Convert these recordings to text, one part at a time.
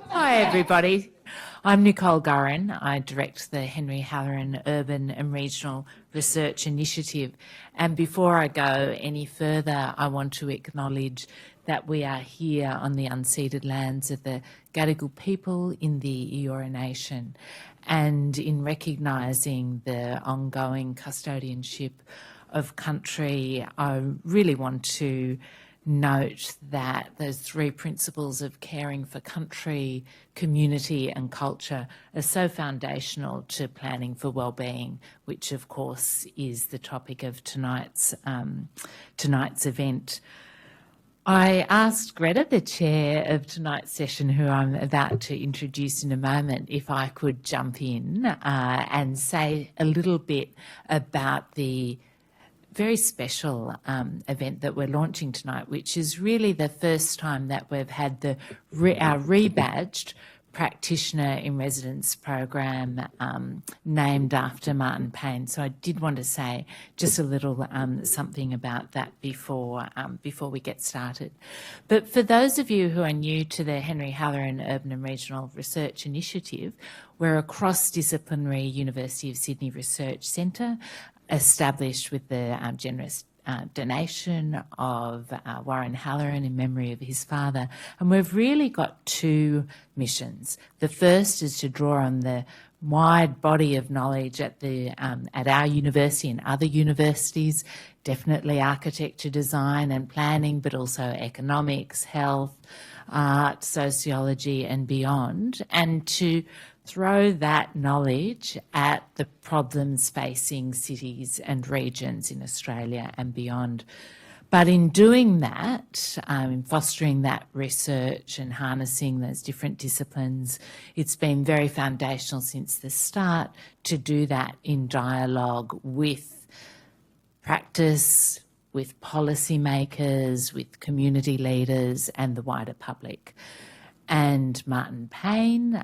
Hi everybody, I'm Nicole Gurrin. I direct the Henry Halloran Urban and Regional Research Initiative, and before I go any further I want to acknowledge that we are here on the unceded lands of the Gadigal people in the Eora Nation, and in recognising the ongoing custodianship of country, I really want to note that those three principles of caring for country, community and culture are so foundational to planning for wellbeing, which of course is the topic of tonight's event. I asked Greta, the chair of tonight's session, who I'm about to introduce in a moment, if I could jump in and say a little bit about the very special event that we're launching tonight, which is really the first time that we've had our rebadged Practitioner-in-Residence program named after Martin Payne. So I did want to say just a little something about that before we get started. But for those of you who are new to the Henry Halloran Urban and Regional Research Initiative, we're a cross-disciplinary University of Sydney research centre established with the generous donation of Warren Halloran in memory of his father. And we've really got two missions. The first is to draw on the wide body of knowledge at our university and other universities, definitely architecture, design and planning, but also economics, health, art, sociology and beyond, and to throw that knowledge at the problems facing cities and regions in Australia and beyond. But in doing that, in fostering that research and harnessing those different disciplines, it's been very foundational since the start to do that in dialogue with practice, with policymakers, with community leaders and the wider public. And Martin Payne,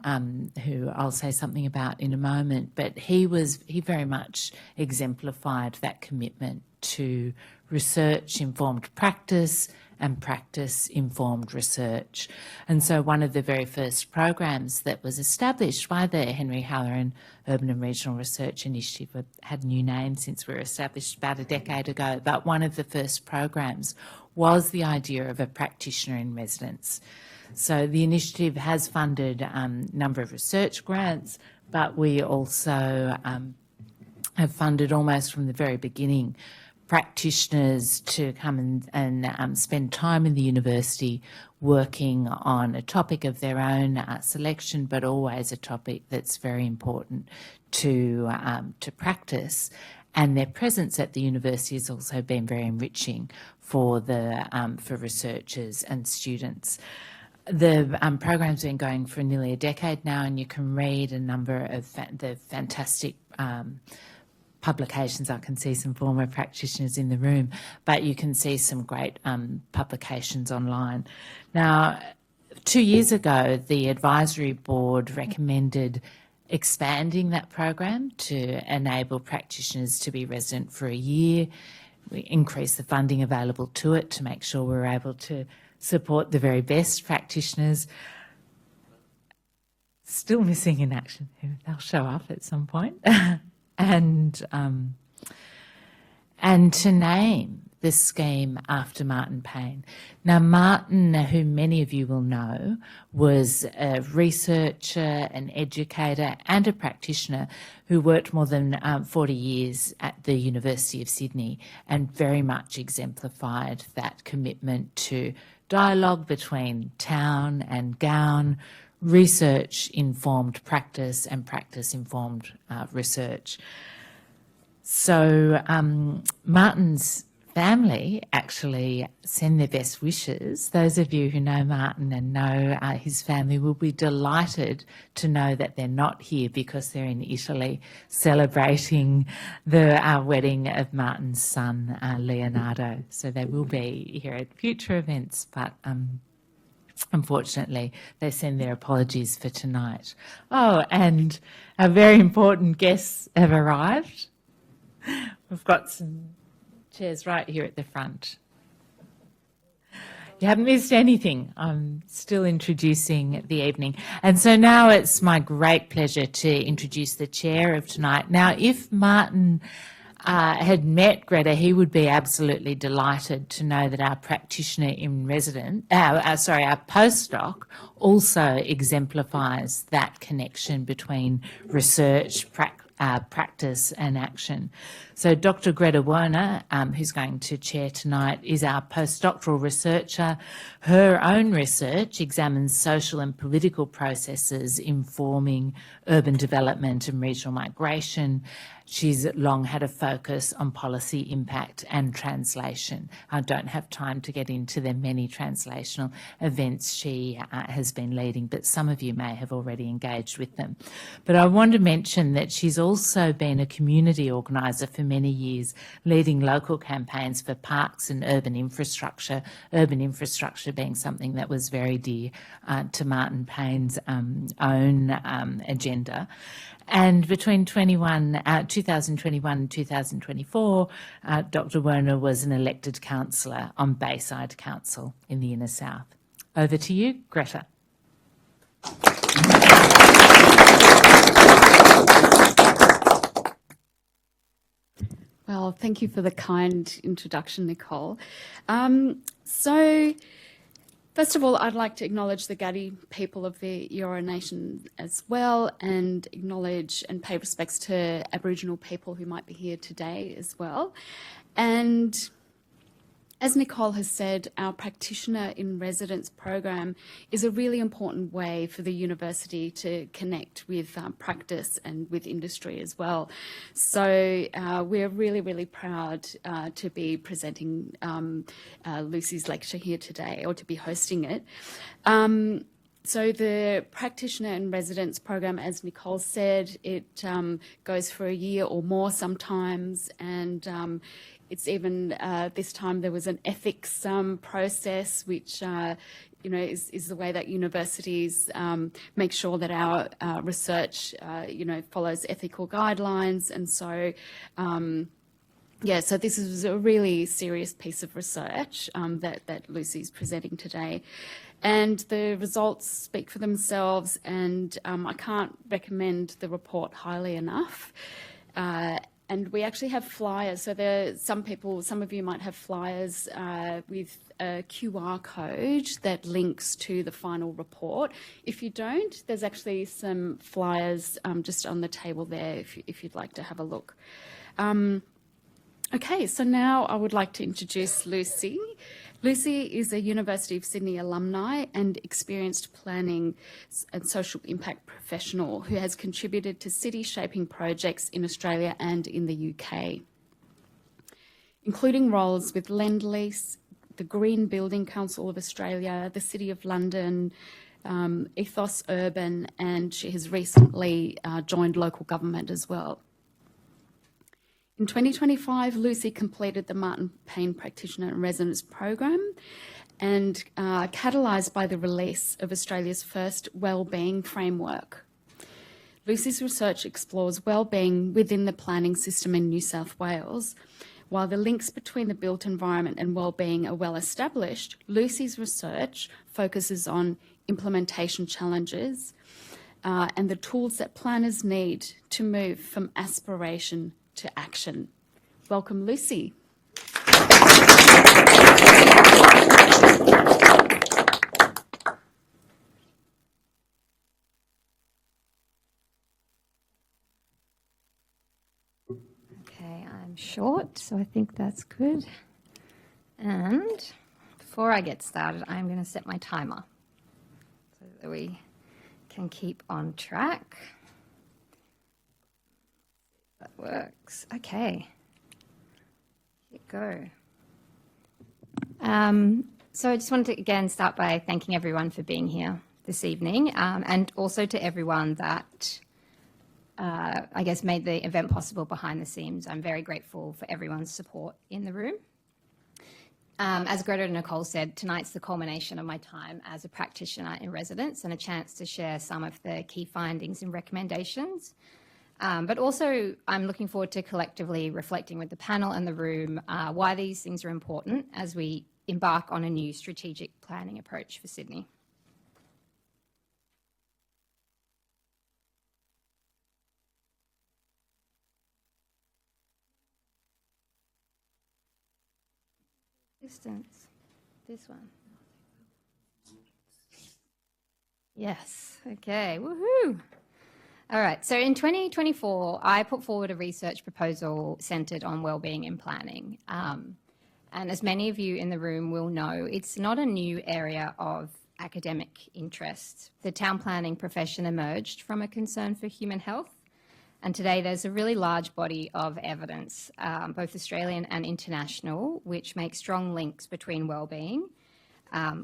who I'll say something about in a moment, but he very much exemplified that commitment to research-informed practice and practice-informed research. And so one of the very first programs that was established by the Henry Halloran Urban and Regional Research Initiative had a new name since we were established about a decade ago, but one of the first programs was the idea of a practitioner-in-residence. So the initiative has funded a number of research grants, but we also have funded almost from the very beginning practitioners to come and spend time in the university working on a topic of their own selection, but always a topic that's very important to practice. And their presence at the university has also been very enriching for researchers and students. The program's been going for nearly a decade now, and you can read a number of the fantastic publications. I can see some former practitioners in the room, but you can see some great publications online. Now, 2 years ago, the advisory board recommended expanding that program to enable practitioners to be resident for a year. We increased the funding available to it to make sure we're able to support the very best practitioners. Still missing in action. They'll show up at some point. and to name the scheme after Martin Payne. Now, Martin, who many of you will know, was a researcher, an educator and a practitioner who worked more than 40 years at the University of Sydney and very much exemplified that commitment to dialogue between town and gown, research-informed practice and practice-informed research. So Martin's family actually send their best wishes. Those of you who know Martin and know his family will be delighted to know that they're not here because they're in Italy celebrating the wedding of Martin's son, Leonardo. So they will be here at future events, but unfortunately they send their apologies for tonight. Oh, and our very important guests have arrived. We've got some chairs right here at the front. You haven't missed anything. I'm still introducing the evening. And so now it's my great pleasure to introduce the chair of tonight. Now, if Martin had met Greta, he would be absolutely delighted to know that our practitioner-in-residence, our postdoc, also exemplifies that connection between research, practice and action. So Dr. Greta Werner, who's going to chair tonight, is our postdoctoral researcher. Her own research examines social and political processes informing urban development and regional migration. She's long had a focus on policy impact and translation. I don't have time to get into the many translational events she has been leading, but some of you may have already engaged with them. But I want to mention that she's also been a community organiser for many years, leading local campaigns for parks and urban infrastructure being something that was very dear to Martin Payne's own agenda. And between 2021 and 2024, Dr. Werner was an elected councillor on Bayside Council in the Inner South. Over to you, Greta. Well, thank you for the kind introduction, Nicole. So, first of all, I'd like to acknowledge the Gadi people of the Eora Nation as well, and acknowledge and pay respects to Aboriginal people who might be here today as well. And as Nicole has said, our Practitioner-in-Residence program is a really important way for the university to connect with practice and with industry as well. So we're really, really proud to be presenting Lucy's lecture here today, or to be hosting it. So the Practitioner-in-Residence program, as Nicole said, it goes for a year or more sometimes, and it's even this time there was an ethics process, which is the way that universities make sure that our research follows ethical guidelines. And so so this is a really serious piece of research that Lucy's presenting today. And the results speak for themselves, and I can't recommend the report highly enough. And we actually have flyers. So some of you might have flyers with a QR code that links to the final report. If you don't, there's actually some flyers just on the table there if you'd like to have a look. Okay, so now I would like to introduce Lucy. Lucy is a University of Sydney alumni and experienced planning and social impact professional who has contributed to city-shaping projects in Australia and in the UK, including roles with Lend-Lease, the Green Building Council of Australia, the City of London, Ethos Urban, and she has recently joined local government as well. In 2025, Lucy completed the Martin Payne Practitioner-in-Residence program, and catalysed by the release of Australia's first wellbeing framework. Lucy's research explores wellbeing within the planning system in New South Wales. While the links between the built environment and wellbeing are well established, Lucy's research focuses on implementation challenges and the tools that planners need to move from aspiration to action. Welcome, Lucy. Okay, I'm short, so I think that's good. And before I get started, I'm going to set my timer so that we can keep on track. That works. Okay. Here we go. So I just wanted to again start by thanking everyone for being here this evening, and also to everyone that I guess made the event possible behind the scenes. I'm very grateful for everyone's support in the room. As Greta and Nicole said, tonight's the culmination of my time as a practitioner in residence and a chance to share some of the key findings and recommendations But also, I'm looking forward to collectively reflecting with the panel and the room why these things are important as we embark on a new strategic planning approach for Sydney. Distance. This one. Yes. Okay. Woohoo. All right. So in 2024, I put forward a research proposal centred on wellbeing in planning. And as many of you in the room will know, it's not a new area of academic interest. The town planning profession emerged from a concern for human health. And today there's a really large body of evidence, both Australian and international, which makes strong links between wellbeing,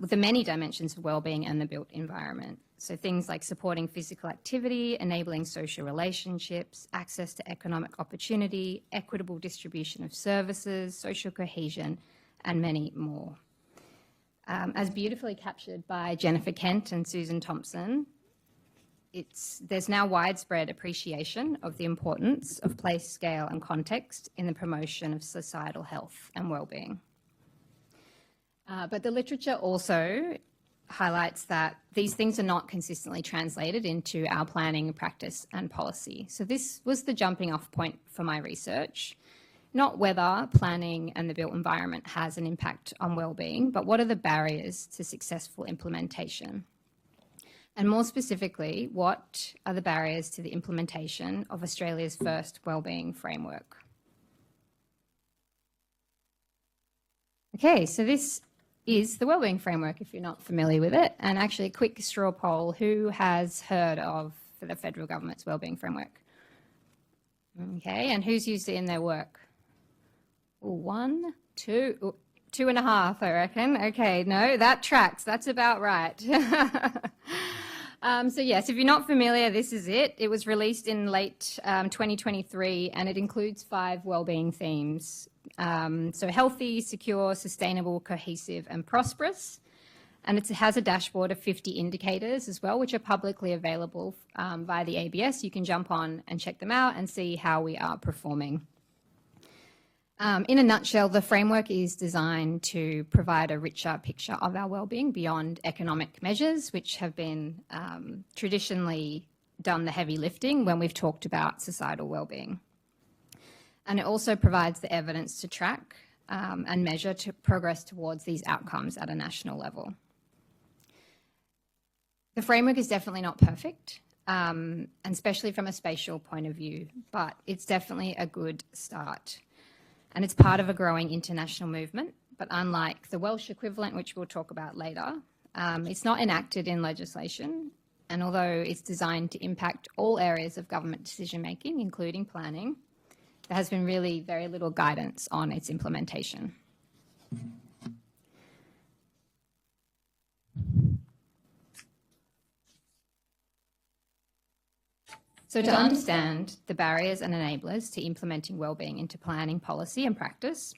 with the many dimensions of wellbeing and the built environment. So things like supporting physical activity, enabling social relationships, access to economic opportunity, equitable distribution of services, social cohesion, and many more. As beautifully captured by Jennifer Kent and Susan Thompson, there's now widespread appreciation of the importance of place, scale and context in the promotion of societal health and wellbeing. But the literature also highlights that these things are not consistently translated into our planning, practice and policy. So this was the jumping off point for my research, not whether planning and the built environment has an impact on wellbeing, but what are the barriers to successful implementation? And more specifically, what are the barriers to the implementation of Australia's first wellbeing framework? Okay, so this is the wellbeing framework, if you're not familiar with it. And actually, a quick straw poll, who has heard of the federal government's wellbeing framework? Okay, and who's used it in their work? One, two, 2.5, I reckon. Okay, no, that tracks. That's about right. So yes, if you're not familiar, this is it. It was released in late 2023, and it includes 5 wellbeing themes. So healthy, secure, sustainable, cohesive, and prosperous. And it has a dashboard of 50 indicators as well, which are publicly available via the ABS. You can jump on and check them out and see how we are performing. In a nutshell, the framework is designed to provide a richer picture of our wellbeing beyond economic measures, which have been traditionally done the heavy lifting when we've talked about societal wellbeing. And it also provides the evidence to track and measure to progress towards these outcomes at a national level. The framework is definitely not perfect, and especially from a spatial point of view, but it's definitely a good start. And it's part of a growing international movement, but unlike the Welsh equivalent, which we'll talk about later, it's not enacted in legislation. And although it's designed to impact all areas of government decision-making, including planning, there has been really very little guidance on its implementation. So to understand the barriers and enablers to implementing wellbeing into planning, policy and practice,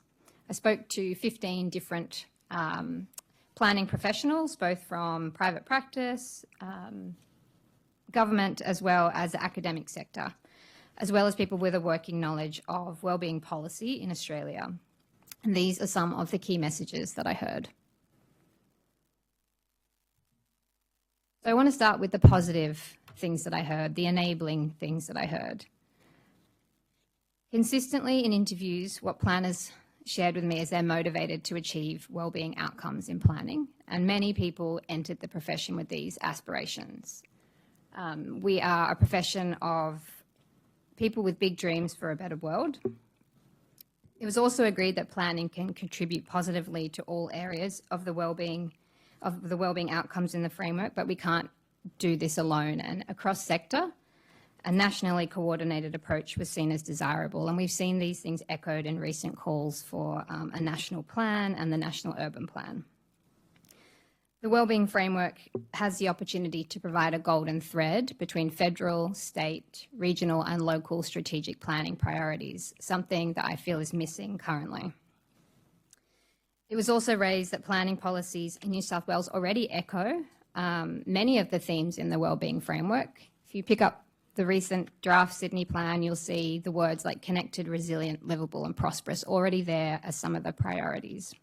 I spoke to 15 different planning professionals, both from private practice, government, as well as the academic sector, as well as people with a working knowledge of wellbeing policy in Australia. And these are some of the key messages that I heard. So I want to start with the positive things that I heard, the enabling things that I heard. Consistently in interviews, what planners shared with me is they're motivated to achieve wellbeing outcomes in planning, and many people entered the profession with these aspirations. We are a profession of people with big dreams for a better world. It was also agreed that planning can contribute positively to all areas of the wellbeing outcomes in the framework, but we can't do this alone. And across sector, a nationally coordinated approach was seen as desirable. And we've seen these things echoed in recent calls for a national plan and the National Urban Plan. The wellbeing framework has the opportunity to provide a golden thread between federal, state, regional and local strategic planning priorities, something that I feel is missing currently. It was also raised that planning policies in New South Wales already echo many of the themes in the wellbeing framework. If you pick up the recent draft Sydney plan, you'll see the words like connected, resilient, livable and prosperous already there as some of the priorities.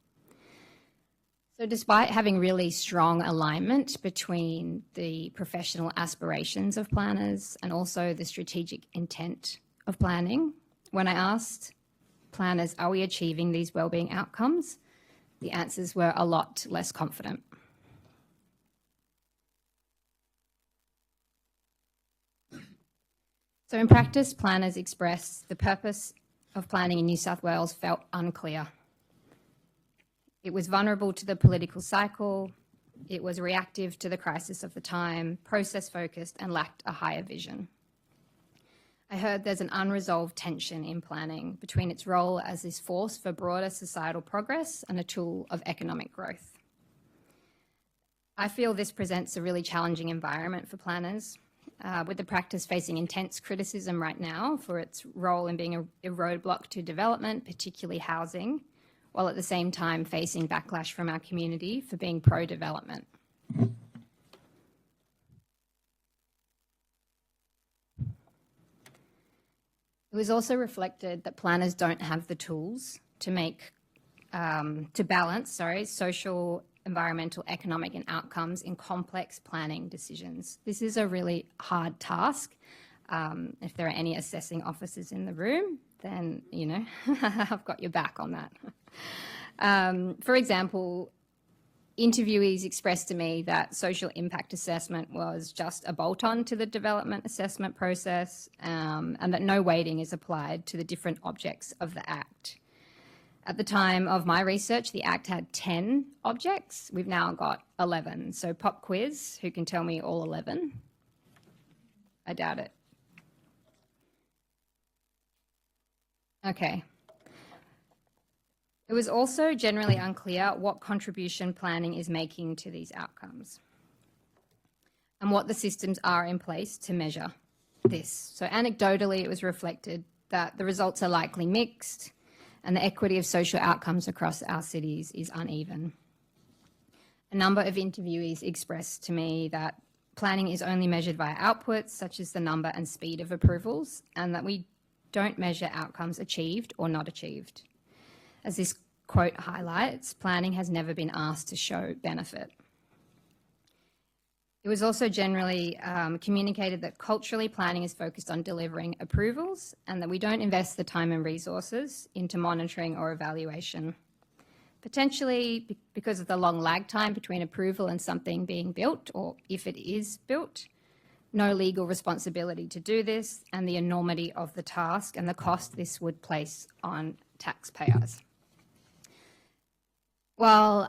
So despite having really strong alignment between the professional aspirations of planners and also the strategic intent of planning, when I asked planners, are we achieving these wellbeing outcomes? The answers were a lot less confident. So in practice, planners expressed the purpose of planning in New South Wales felt unclear. It was vulnerable to the political cycle, it was reactive to the crisis of the time, process-focused and lacked a higher vision. I heard there's an unresolved tension in planning between its role as this force for broader societal progress and a tool of economic growth. I feel this presents a really challenging environment for planners, with the practice facing intense criticism right now for its role in being a roadblock to development, particularly housing, while at the same time facing backlash from our community for being pro-development. It was also reflected that planners don't have the tools to balance social, environmental, economic and outcomes in complex planning decisions. This is a really hard task. If there are any assessing officers in the room, then, you know, I've got your back on that. For example, interviewees expressed to me that social impact assessment was just a bolt-on to the development assessment process, and that no weighting is applied to the different objects of the Act. At the time of my research, the Act had 10 objects. We've now got 11. So pop quiz, who can tell me all 11? I doubt it. Okay. It was also generally unclear what contribution planning is making to these outcomes and what the systems are in place to measure this. So anecdotally, it was reflected that the results are likely mixed and the equity of social outcomes across our cities is uneven. A number of interviewees expressed to me that planning is only measured via outputs, such as the number and speed of approvals, and that we don't measure outcomes achieved or not achieved. As this quote highlights, planning has never been asked to show benefit. It was also generally communicated that culturally planning is focused on delivering approvals and that we don't invest the time and resources into monitoring or evaluation. Potentially because of the long lag time between approval and something being built, or if it is built, no legal responsibility to do this, and the enormity of the task and the cost this would place on taxpayers. Well,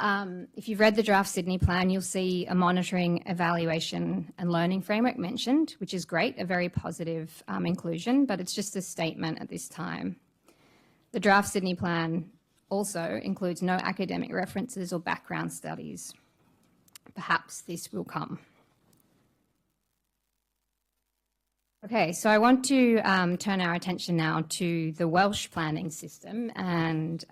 if you've read the draft Sydney plan, you'll see a monitoring, evaluation and learning framework mentioned, which is great, a very positive inclusion, but it's just a statement at this time. The draft Sydney plan also includes no academic references or background studies. Perhaps this will come. Okay, so I want to turn our attention now to the Welsh planning system and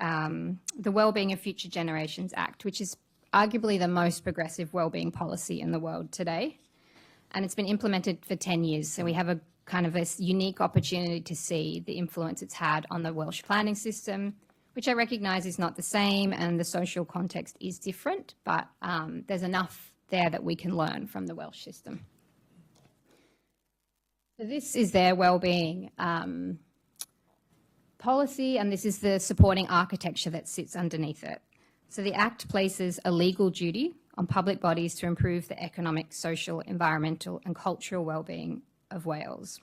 the Wellbeing of Future Generations Act, which is arguably the most progressive wellbeing policy in the world today. And it's been implemented for 10 years, so we have a kind of a unique opportunity to see the influence it's had on the Welsh planning system, which I recognise is not the same and the social context is different, but there's enough there that we can learn from the Welsh system. So this is their wellbeing policy, and this is the supporting architecture that sits underneath it. So the Act places a legal duty on public bodies to improve the economic, social, environmental and cultural wellbeing of Wales.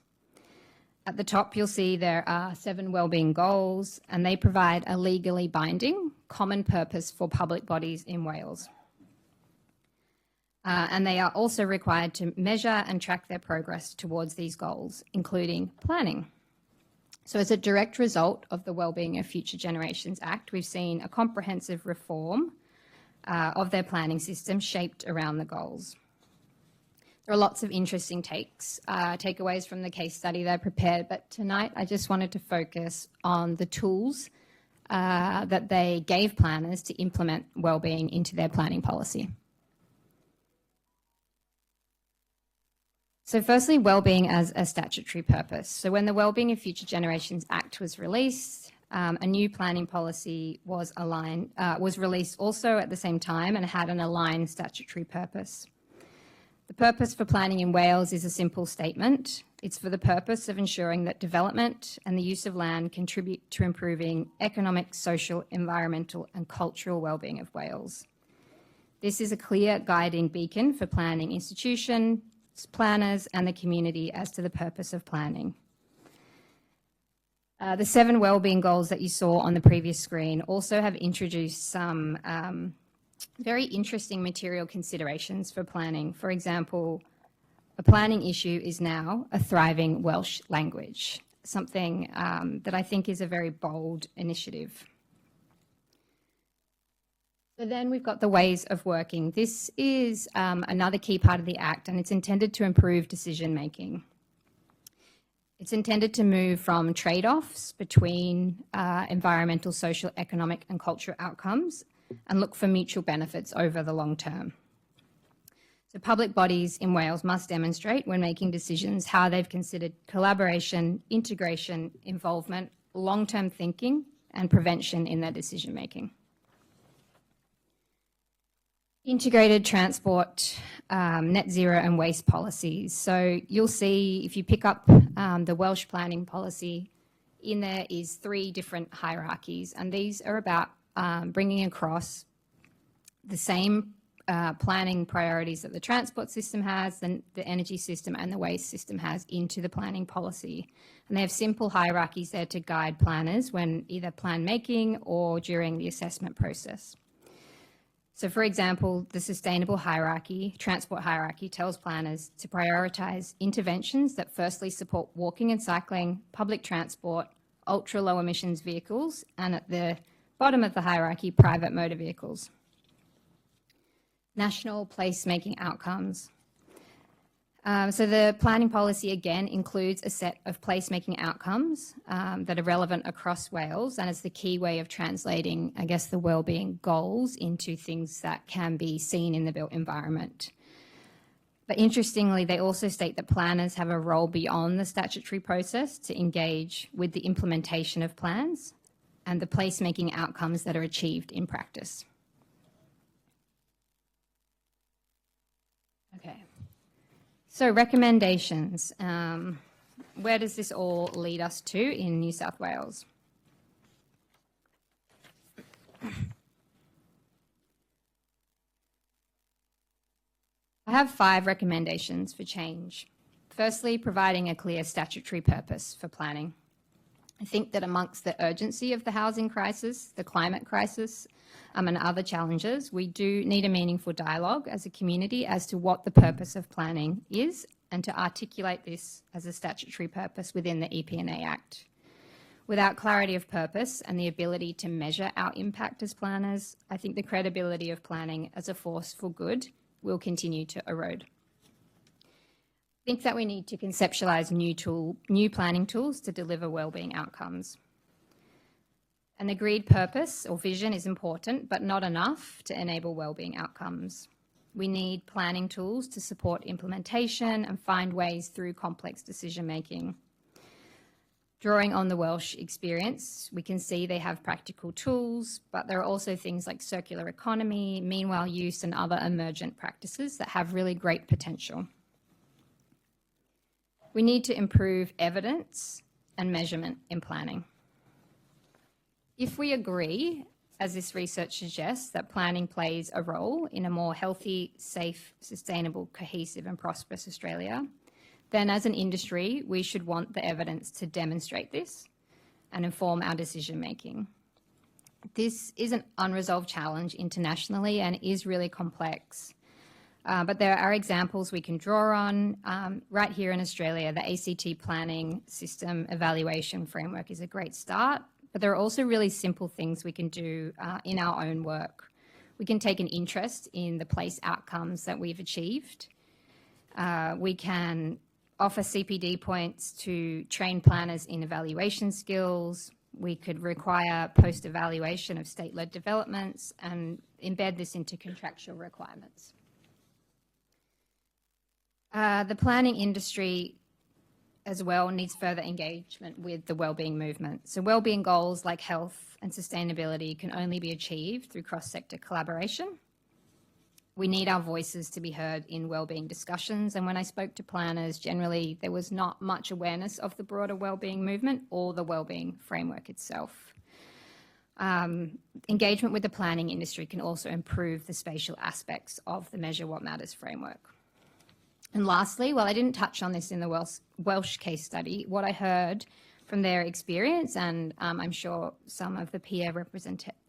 At the top, you'll see there are 7 wellbeing goals, and they provide a legally binding common purpose for public bodies in Wales. And they are also required to measure and track their progress towards these goals, including planning. So as a direct result of the Wellbeing of Future Generations Act, we've seen a comprehensive reform of their planning system shaped around the goals. There are lots of interesting takeaways from the case study that I prepared, but tonight I just wanted to focus on the tools that they gave planners to implement wellbeing into their planning policy. So firstly, wellbeing as a statutory purpose. So when the Wellbeing of Future Generations Act was released, a new planning policy was released also at the same time and had an aligned statutory purpose. The purpose for planning in Wales is a simple statement. It's for the purpose of ensuring that development and the use of land contribute to improving economic, social, environmental and cultural wellbeing of Wales. This is a clear guiding beacon for planning institutions, planners and the community as to the purpose of planning. The 7 wellbeing goals that you saw on the previous screen also have introduced some very interesting material considerations for planning. For example, a planning issue is now a thriving Welsh language, something that I think is a very bold initiative. So then we've got the ways of working. This is another key part of the Act, and it's intended to improve decision making. It's intended to move from trade-offs between environmental, social, economic and cultural outcomes and look for mutual benefits over the long term. So public bodies in Wales must demonstrate when making decisions how they've considered collaboration, integration, involvement, long-term thinking and prevention in their decision making. Integrated transport, net zero and waste policies. So you'll see if you pick up the Welsh planning policy, in there is 3 different hierarchies, and these are about bringing across the same planning priorities that the transport system has, and the energy system and the waste system has into the planning policy. And they have simple hierarchies there to guide planners when either plan making or during the assessment process. So for example, the sustainable hierarchy, transport hierarchy, tells planners to prioritise interventions that firstly support walking and cycling, public transport, ultra low emissions vehicles, and at the bottom of the hierarchy, private motor vehicles. National placemaking outcomes. So the planning policy again includes a set of placemaking outcomes that are relevant across Wales, and it's the key way of translating, I guess, the wellbeing goals into things that can be seen in the built environment. But interestingly, they also state that planners have a role beyond the statutory process to engage with the implementation of plans and the placemaking outcomes that are achieved in practice. Okay. So recommendations. Where does this all lead us to in New South Wales? I have 5 recommendations for change. Firstly, providing a clear statutory purpose for planning. I think that amongst the urgency of the housing crisis, the climate crisis, and other challenges, we do need a meaningful dialogue as a community as to what the purpose of planning is, and to articulate this as a statutory purpose within the EP&A Act. Without clarity of purpose and the ability to measure our impact as planners, I think the credibility of planning as a force for good will continue to erode. I think that we need to conceptualise new planning tools to deliver wellbeing outcomes. An agreed purpose or vision is important, but not enough to enable wellbeing outcomes. We need planning tools to support implementation and find ways through complex decision making. Drawing on the Welsh experience, we can see they have practical tools, but there are also things like circular economy, meanwhile use and other emergent practices that have really great potential. We need to improve evidence and measurement in planning. If we agree, as this research suggests, that planning plays a role in a more healthy, safe, sustainable, cohesive and prosperous Australia, then as an industry, we should want the evidence to demonstrate this and inform our decision making. This is an unresolved challenge internationally and is really complex. But there are examples we can draw on. Right here in Australia, the ACT Planning System Evaluation Framework is a great start, but there are also really simple things we can do in our own work. We can take an interest in the place outcomes that we've achieved. We can offer CPD points to train planners in evaluation skills. We could require post-evaluation of state-led developments and embed this into contractual requirements. The planning industry as well needs further engagement with the wellbeing movement. So wellbeing goals like health and sustainability can only be achieved through cross-sector collaboration. We need our voices to be heard in wellbeing discussions, and when I spoke to planners, generally there was not much awareness of the broader wellbeing movement or the wellbeing framework itself. Engagement with the planning industry can also improve the spatial aspects of the Measure What Matters framework. And lastly, while I didn't touch on this in the Welsh case study, what I heard from their experience, and I'm sure some of the peer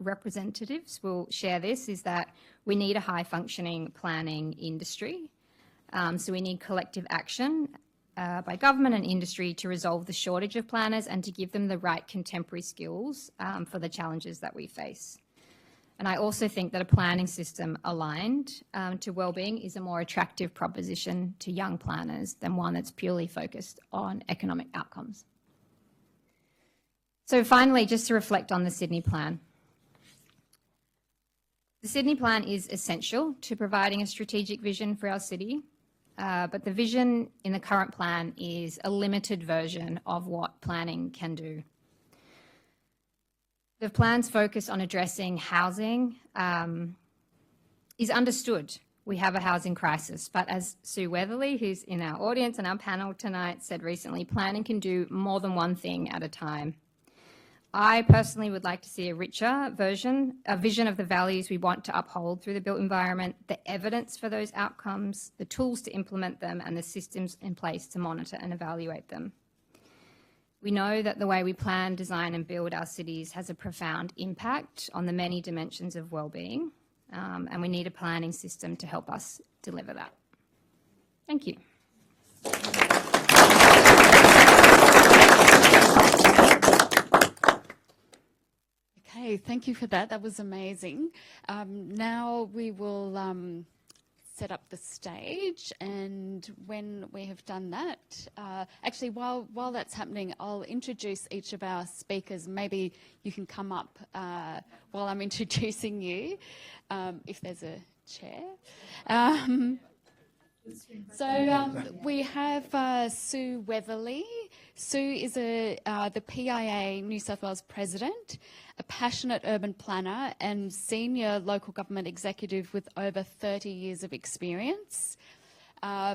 representatives will share this, is that we need a high-functioning planning industry. So we need collective action by government and industry to resolve the shortage of planners and to give them the right contemporary skills for the challenges that we face. And I also think that a planning system aligned to wellbeing is a more attractive proposition to young planners than one that's purely focused on economic outcomes. So finally, just to reflect on the Sydney Plan. The Sydney Plan is essential to providing a strategic vision for our city, but the vision in the current plan is a limited version of what planning can do. The plan's focus on addressing housing is understood. We have a housing crisis, but as Sue Weatherley, who's in our audience and our panel tonight, said recently, planning can do more than one thing at a time. I personally would like to see a richer version, a vision of the values we want to uphold through the built environment, the evidence for those outcomes, the tools to implement them, and the systems in place to monitor and evaluate them. We know that the way we plan, design and build our cities has a profound impact on the many dimensions of wellbeing, and we need a planning system to help us deliver that. Thank you. Okay, thank you for that. That was amazing. Now we will set up the stage, and when we have done that, actually while that's happening, I'll introduce each of our speakers. Maybe you can come up while I'm introducing you, if there's a chair. We have Sue Weatherley. Sue is the PIA New South Wales President, a passionate urban planner and senior local government executive with over 30 years of experience.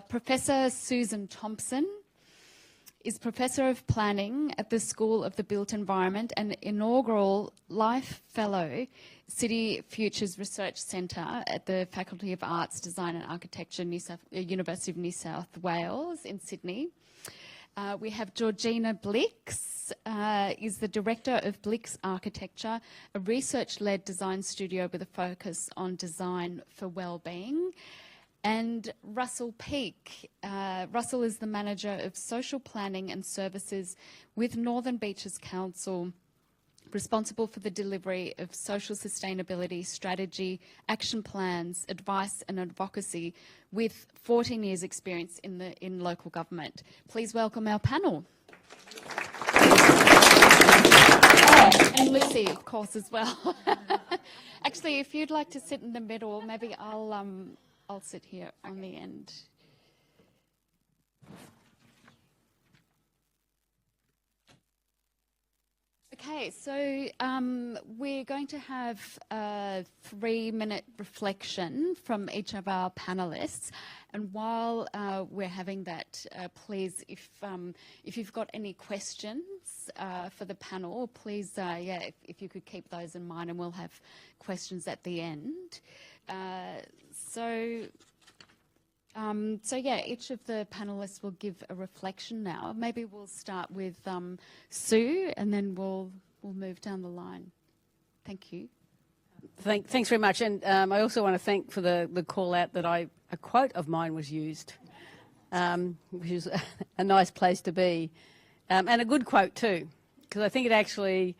Professor Susan Thompson is Professor of Planning at the School of the Built Environment and inaugural Life Fellow, City Futures Research Centre at the Faculty of Arts, Design and Architecture, University of New South Wales in Sydney. We have Georgina Blix, is the Director of Blix Architecture, a research-led design studio with a focus on design for wellbeing. And Russell Peake. Russell is the Manager of Social Planning and Services with Northern Beaches Council, responsible for the delivery of social sustainability strategy, action plans, advice and advocacy, with 14 years experience in local government. Please welcome our panel. Oh, and Lucy, of course, as well. Actually, if you'd like to sit in the middle, maybe I'll sit here on the end. Okay, so we're going to have a 3-minute reflection from each of our panellists, and while we're having that, please, if you've got any questions for the panel, please, if you could keep those in mind, and we'll have questions at the end. So each of the panellists will give a reflection now. Maybe we'll start with Sue, and then we'll move down the line. Thank you. Thanks very much, and I also want to thank for the call out that a quote of mine was used, which is a nice place to be, and a good quote too, because I think it actually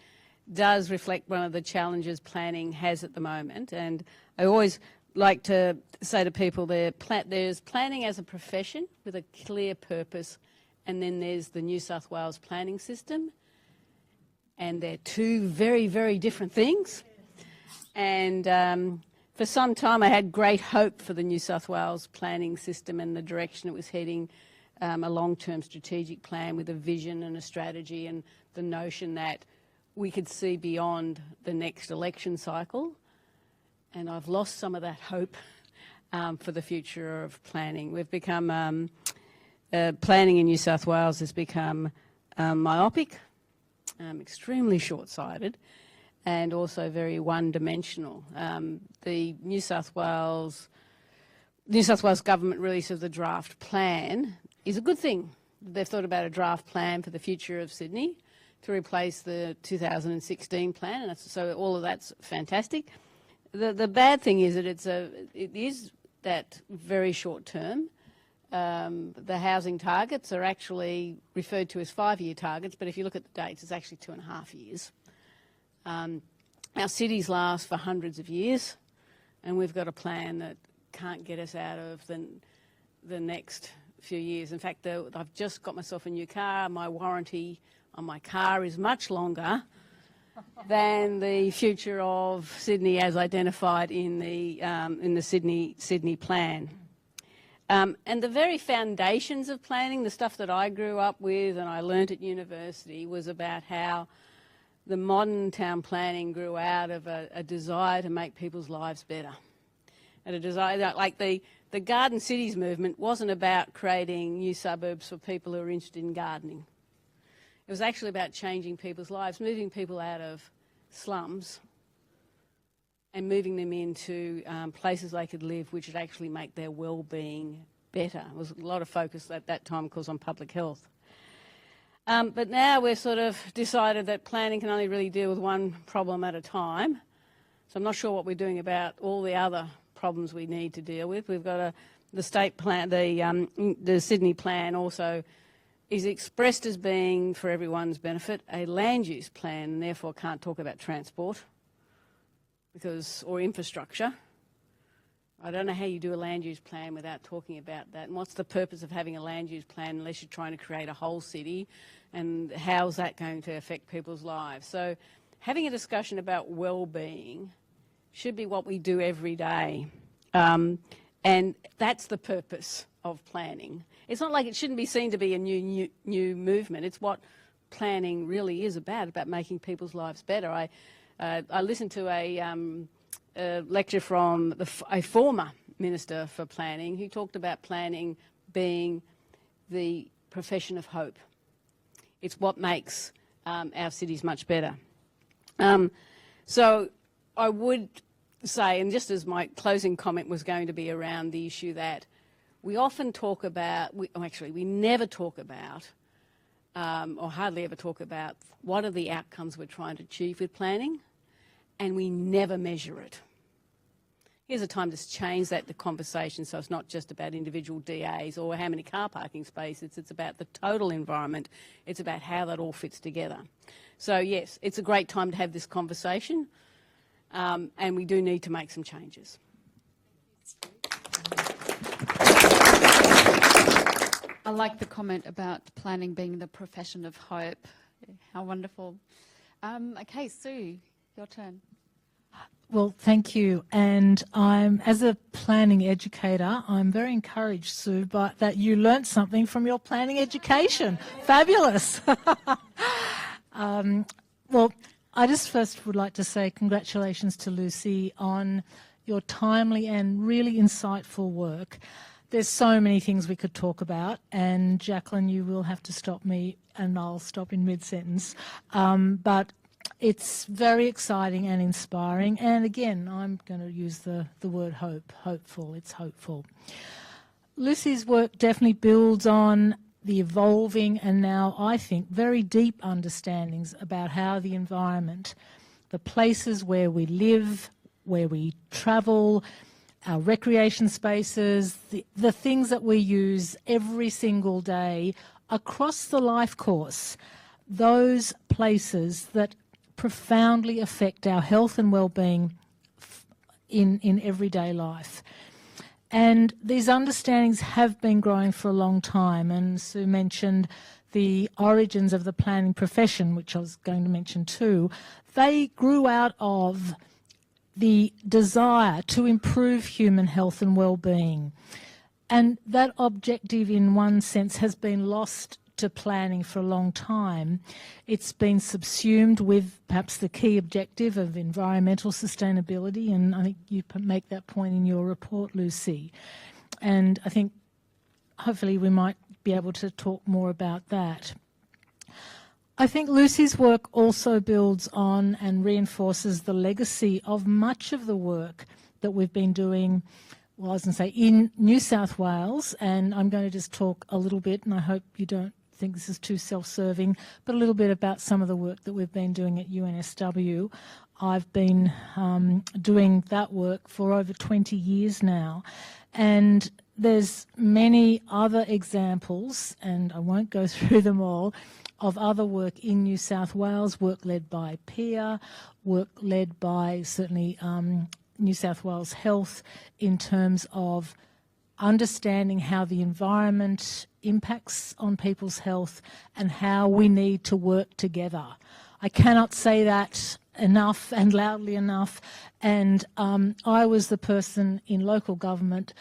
does reflect one of the challenges planning has at the moment. And I always like to say to people there's planning as a profession with a clear purpose, and then there's the New South Wales planning system, and they're two very, very different things. And For some time I had great hope for the New South Wales planning system and the direction it was heading, a long-term strategic plan with a vision and a strategy, and the notion that we could see beyond the next election cycle. And I've lost some of that hope for the future of planning. We've become, planning in New South Wales has become myopic, extremely short-sighted, and also very one-dimensional. The New South Wales Government release of the draft plan is a good thing. They've thought about a draft plan for the future of Sydney to replace the 2016 plan, and so all of that's fantastic. The bad thing is that it is that very short term. The housing targets are actually referred to as 5-year targets, but if you look at the dates, it's actually 2.5 years. Our cities last for hundreds of years, and we've got a plan that can't get us out of the next few years. In fact, I've just got myself a new car. My warranty on my car is much longer than the future of Sydney as identified in the Sydney plan. And the very foundations of planning, the stuff that I grew up with and I learnt at university, was about how the modern town planning grew out of a desire to make people's lives better. And a desire that, like the Garden Cities movement wasn't about creating new suburbs for people who are interested in gardening. It was actually about changing people's lives, moving people out of slums and moving them into places they could live, which would actually make their well-being better. There was a lot of focus at that time, of course, on public health. But now we've sort of decided that planning can only really deal with one problem at a time. So I'm not sure what we're doing about all the other problems we need to deal with. We've got the state plan, the Sydney plan also is expressed as being, for everyone's benefit, a land use plan, and therefore can't talk about transport or infrastructure. I don't know how you do a land use plan without talking about that. And what's the purpose of having a land use plan unless you're trying to create a whole city? And how's that going to affect people's lives? So having a discussion about well-being should be what we do every day. And that's the purpose of planning. It's not like it shouldn't be seen to be a new movement. It's what planning really is about making people's lives better. I listened to a lecture from a former Minister for Planning who talked about planning being the profession of hope. It's what makes our cities much better. So I would say, and just as my closing comment was going to be around the issue that we often talk about, we never talk about, or hardly ever talk about, what are the outcomes we're trying to achieve with planning, and we never measure it. Here's a time to change the conversation so it's not just about individual DAs or how many car parking spaces, it's about the total environment, it's about how that all fits together. So yes, it's a great time to have this conversation, and we do need to make some changes. I like the comment about planning being the profession of hope. How wonderful. Okay, Sue, your turn. Well, thank you. And as a planning educator, I'm very encouraged, Sue, that you learnt something from your planning education. Fabulous. Well, I just first would like to say congratulations to Lucy on your timely and really insightful work. There's so many things we could talk about, and Jacqueline, you will have to stop me and I'll stop in mid-sentence. But it's very exciting and inspiring, and again, I'm going to use the word hope, hopeful. It's hopeful. Lucy's work definitely builds on the evolving and now, I think, very deep understandings about how the environment, the places where we live, where we travel, our recreation spaces, the things that we use every single day across the life course, those places that profoundly affect our health and well-being in everyday life. And these understandings have been growing for a long time, and Sue mentioned the origins of the planning profession, which I was going to mention too. They grew out of the desire to improve human health and well-being. And that objective, in one sense, has been lost to planning for a long time. It's been subsumed with perhaps the key objective of environmental sustainability, and I think you make that point in your report, Lucy. And I think hopefully we might be able to talk more about that. I think Lucy's work also builds on and reinforces the legacy of much of the work that we've been doing, well, I was going to say, in New South Wales, and I'm going to just talk a little bit, and I hope you don't think this is too self-serving, but a little bit about some of the work that we've been doing at UNSW. I've been doing that work for over 20 years now, and there's many other examples, and I won't go through them all, of other work in New South Wales, work led by PIA, work led by certainly New South Wales Health in terms of understanding how the environment impacts on people's health and how we need to work together. I cannot say that enough and loudly enough, and I was the person in local government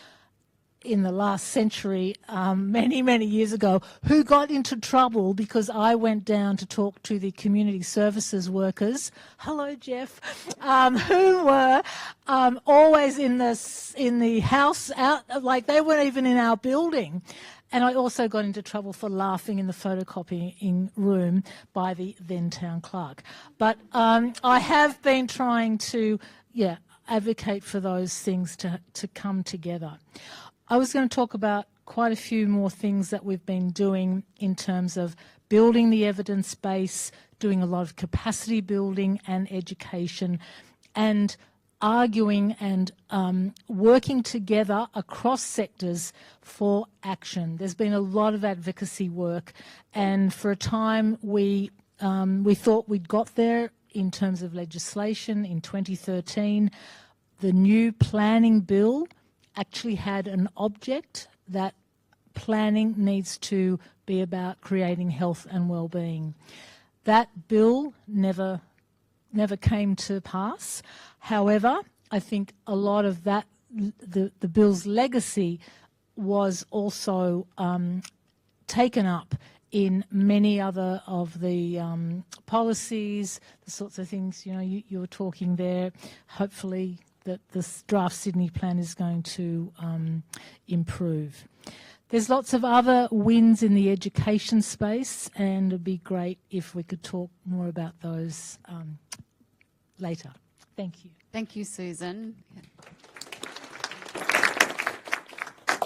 in the last century, many years ago, who got into trouble because I went down to talk to the community services workers, hello Jeff, who were always in the house, out, like they weren't even in our building. And I also got into trouble for laughing in the photocopying room by the then town clerk. But I have been trying to, advocate for those things to come together. I was going to talk about quite a few more things that we've been doing in terms of building the evidence base, doing a lot of capacity building and education, and arguing and working together across sectors for action. There's been a lot of advocacy work, and for a time we thought we'd got there in terms of legislation. In 2013, the new planning bill actually had an object that planning needs to be about creating health and well-being. That bill never came to pass. However, I think a lot of that, the bill's legacy was also taken up in many other of the policies, the sorts of things, you were talking there. Hopefully that this draft Sydney plan is going to improve. There's lots of other wins in the education space, and it'd be great if we could talk more about those later. Thank you. Thank you, Susan.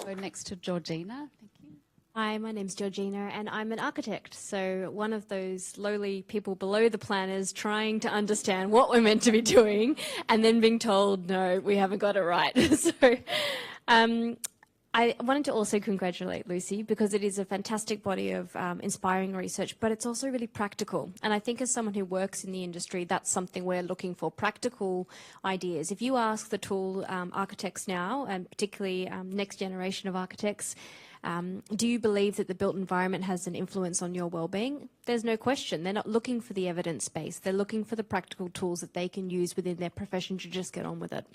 Go next to Georgina. Thank you. Hi, my name's Georgina and I'm an architect, so one of those lowly people below the planners trying to understand what we're meant to be doing and then being told, no, we haven't got it right. So I wanted to also congratulate Lucy because it is a fantastic body of inspiring research, but it's also really practical. And I think as someone who works in the industry, that's something we're looking for, practical ideas. If you ask the tool architects now, and particularly next generation of architects, do you believe that the built environment has an influence on your well-being? There's no question. They're not looking for the evidence base. They're looking for the practical tools that they can use within their profession to just get on with it.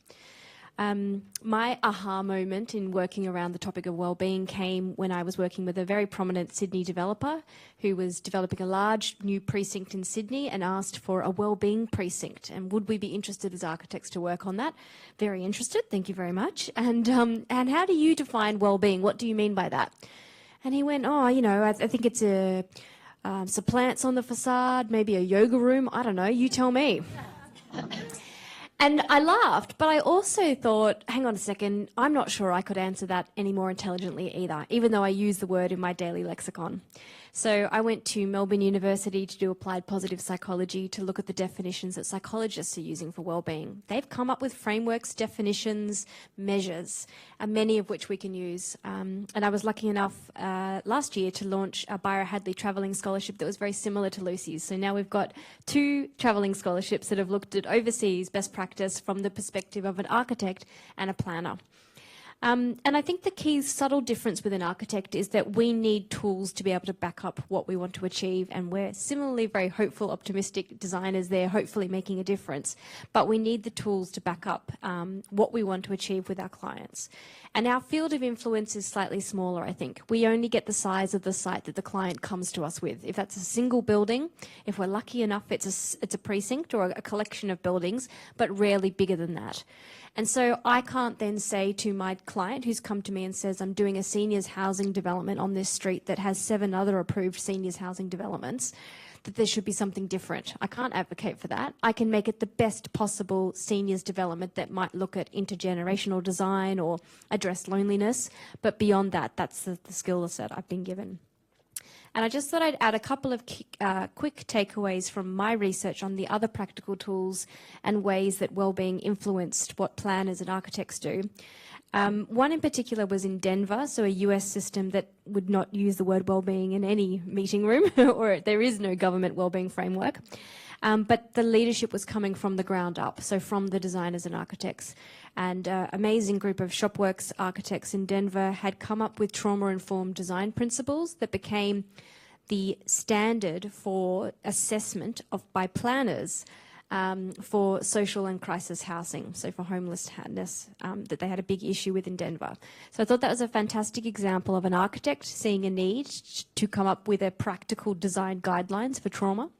My aha moment in working around the topic of wellbeing came when I was working with a very prominent Sydney developer who was developing a large new precinct in Sydney and asked for a wellbeing precinct. And would we be interested as architects to work on that? Very interested, thank you very much. And how do you define wellbeing? What do you mean by that? And he went, oh, I think it's some plants on the facade, maybe a yoga room. I don't know, you tell me. And I laughed, but I also thought, hang on a second, I'm not sure I could answer that any more intelligently either, even though I use the word in my daily lexicon. So I went to Melbourne University to do applied positive psychology to look at the definitions that psychologists are using for wellbeing. They've come up with frameworks, definitions, measures, and many of which we can use. And I was lucky enough last year to launch a Byron Hadley travelling scholarship that was very similar to Lucy's. So now we've got 2 travelling scholarships that have looked at overseas best practice from the perspective of an architect and a planner. And I think the key subtle difference with an architect is that we need tools to be able to back up what we want to achieve, and we're similarly very hopeful, optimistic designers there, hopefully making a difference. But we need the tools to back up what we want to achieve with our clients. And our field of influence is slightly smaller, I think. We only get the size of the site that the client comes to us with. If that's a single building, if we're lucky enough, it's a precinct or a collection of buildings, but rarely bigger than that. And so I can't then say to my client who's come to me and says, I'm doing a seniors housing development on this street that has 7 other approved seniors housing developments, that there should be something different. I can't advocate for that. I can make it the best possible seniors development that might look at intergenerational design or address loneliness. But beyond that, that's the skill set I've been given. And I just thought I'd add a couple of quick takeaways from my research on the other practical tools and ways that wellbeing influenced what planners and architects do. One in particular was in Denver, so a US system that would not use the word wellbeing in any meeting room, or there is no government wellbeing framework. But the leadership was coming from the ground up, so from the designers and architects. And an amazing group of Shopworks architects in Denver had come up with trauma-informed design principles that became the standard for assessment by planners for social and crisis housing, so for homelessness, that they had a big issue with in Denver. So I thought that was a fantastic example of an architect seeing a need to come up with a practical design guidelines for trauma,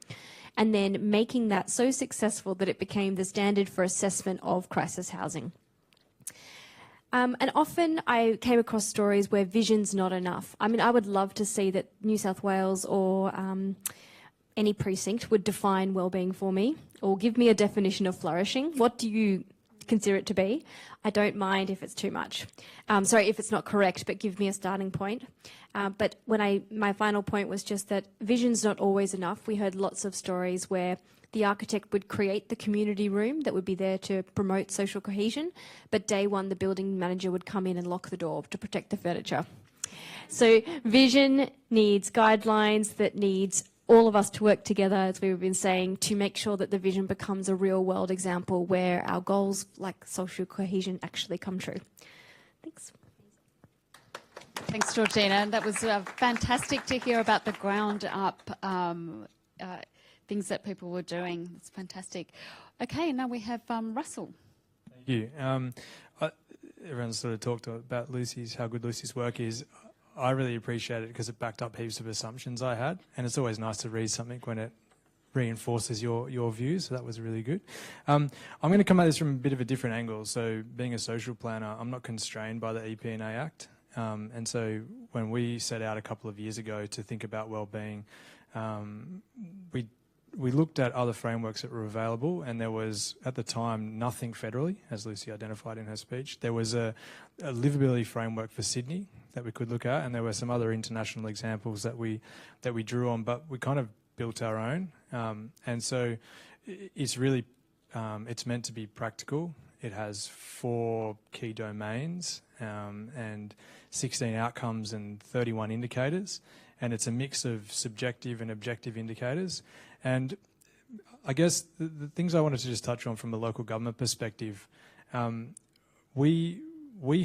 and then making that so successful that it became the standard for assessment of crisis housing. And often I came across stories where vision's not enough. I mean, I would love to see that New South Wales or any precinct would define wellbeing for me or give me a definition of flourishing. What do you consider it to be? I don't mind if it's too much. Sorry, if it's not correct, but give me a starting point. But my final point was just that vision's not always enough. We heard lots of stories where the architect would create the community room that would be there to promote social cohesion, but day one the building manager would come in and lock the door to protect the furniture. So vision needs guidelines, that needs all of us to work together, as we've been saying, to make sure that the vision becomes a real world example where our goals like social cohesion actually come true. Thanks. Thanks, Georgina. That was fantastic to hear about the ground up things that people were doing. It's fantastic. Okay, now we have Russell. Thank you. Everyone's sort of talked about how good Lucy's work is. I really appreciate it because it backed up heaps of assumptions I had, and it's always nice to read something when it reinforces your views, so that was really good. I'm going to come at this from a bit of a different angle. So being a social planner, I'm not constrained by the EP&A Act, and so when we set out a couple of years ago to think about wellbeing, we looked at other frameworks that were available, and there was, at the time, nothing federally, as Lucy identified in her speech. There was a livability framework for Sydney that we could look at, and there were some other international examples that we drew on, but we kind of built our own. And so it's really, it's meant to be practical. It has 4 key domains and 16 outcomes and 31 indicators, and it's a mix of subjective and objective indicators. And I guess the things I wanted to just touch on from a local government perspective, we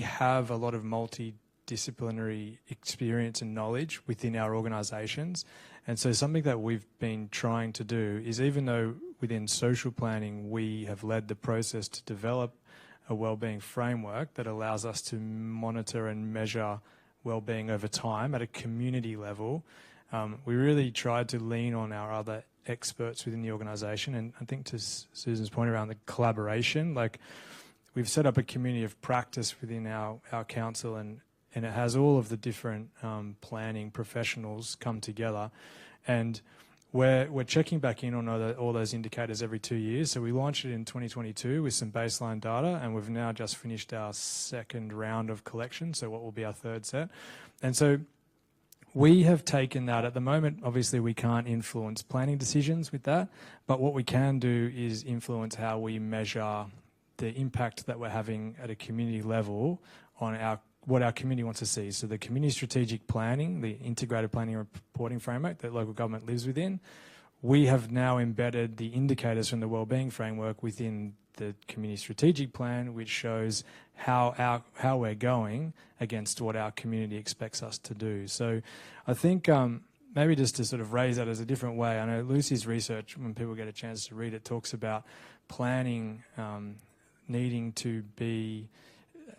have a lot of multidisciplinary experience and knowledge within our organisations. And so something that we've been trying to do is, even though within social planning we have led the process to develop a wellbeing framework that allows us to monitor and measure wellbeing over time at a community level, we really tried to lean on our other experts within the organisation. And I think to Susan's point around the collaboration, like we've set up a community of practice within our council, and it has all of the different planning professionals come together, and we're checking back in on all those indicators every 2 years. So we launched it in 2022 with some baseline data, and we've now just finished our second round of collection, so what will be our third set. And so we have taken that. At the moment, obviously we can't influence planning decisions with that, but what we can do is influence how we measure the impact that we're having at a community level on what our community wants to see. So the community strategic planning, the integrated planning and reporting framework that local government lives within, we have now embedded the indicators from the wellbeing framework within the community strategic plan, which shows how we're going against what our community expects us to do. So I think maybe just to sort of raise that as a different way, I know Lucy's research, when people get a chance to read it, talks about planning needing to be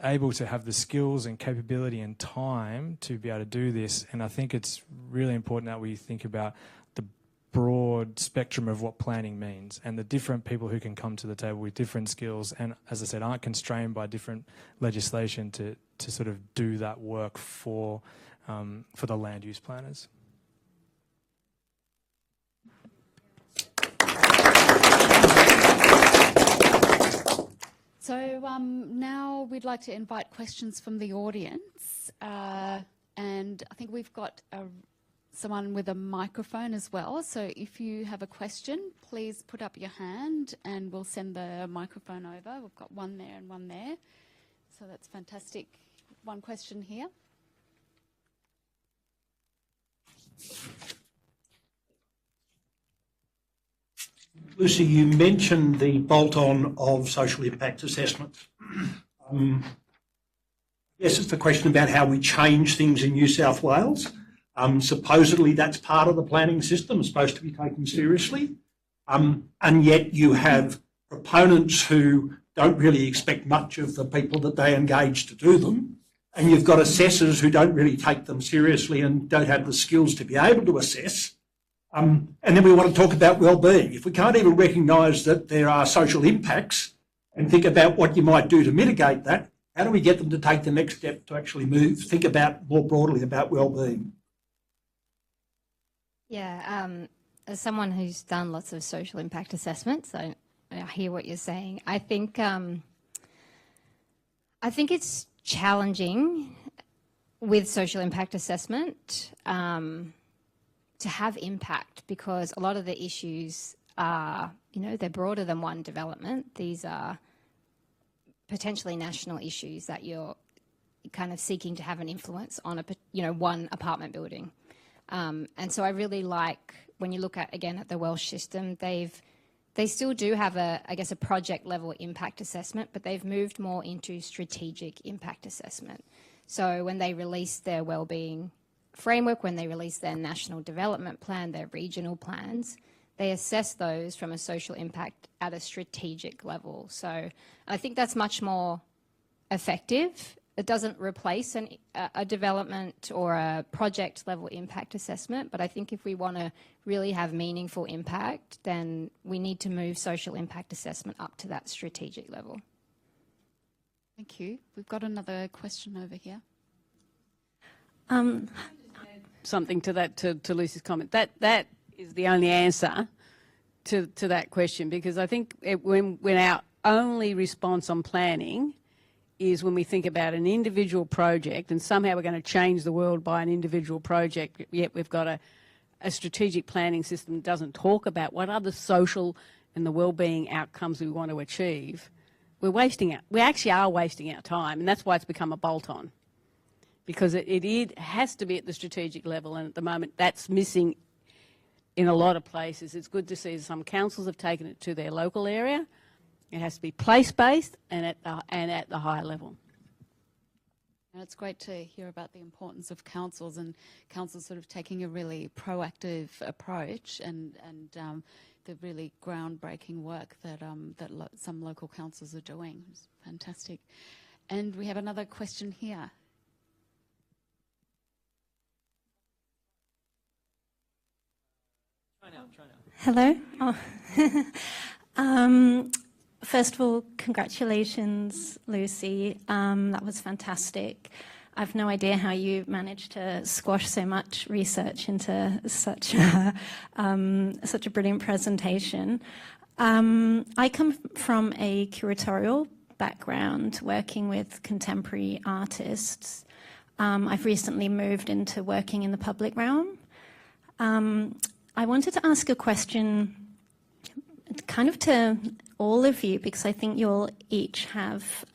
able to have the skills and capability and time to be able to do this. And I think it's really important that we think about the broad spectrum of what planning means and the different people who can come to the table with different skills and, as I said, aren't constrained by different legislation to sort of do that work for the land use planners. So now we'd like to invite questions from the audience, and I think we've got someone with a microphone as well. So if you have a question, please put up your hand and we'll send the microphone over. We've got one there and one there. So that's fantastic. One question here. Lucy, you mentioned the bolt-on of social impact assessments. Yes, it's the question about how we change things in New South Wales. Supposedly that's part of the planning system, it's supposed to be taken seriously. And yet you have proponents who don't really expect much of the people that they engage to do them. And you've got assessors who don't really take them seriously and don't have the skills to be able to assess. And then we want to talk about wellbeing. If we can't even recognise that there are social impacts and think about what you might do to mitigate that, how do we get them to take the next step to actually move, think about more broadly about wellbeing? Yeah, as someone who's done lots of social impact assessments, I hear what you're saying. I think it's challenging with social impact assessment to have impact, because a lot of the issues are, they're broader than one development. These are potentially national issues that you're kind of seeking to have an influence on one apartment building. And so I really like, when you look at, again, at the Welsh system, they still do have a project level impact assessment, but they've moved more into strategic impact assessment. So when they release their wellbeing framework, when they release their national development plan, their regional plans, they assess those from a social impact at a strategic level. So I think that's much more effective. It doesn't replace a development or a project level impact assessment, but I think if we want to really have meaningful impact, then we need to move social impact assessment up to that strategic level. Thank you. We've got another question over here. Something to that, to Lucy's comment. That is the only answer to that question, because I think when our only response on planning is when we think about an individual project and somehow we're going to change the world by an individual project, yet we've got a strategic planning system that doesn't talk about what other social and the wellbeing outcomes we want to achieve, we actually are wasting our time, and that's why it's become a bolt-on. Because it has to be at the strategic level, and at the moment that's missing in a lot of places. It's good to see some councils have taken it to their local area. It has to be place-based and at the higher level. And it's great to hear about the importance of councils and councils sort of taking a really proactive approach and the really groundbreaking work that some local councils are doing. It's fantastic. And we have another question here. Hello. Oh. First of all, congratulations, Lucy. That was fantastic. I've no idea how you managed to squash so much research into such a brilliant presentation. I come from a curatorial background, working with contemporary artists. I've recently moved into working in the public realm. I wanted to ask a question kind of to all of you, because I think you'll each have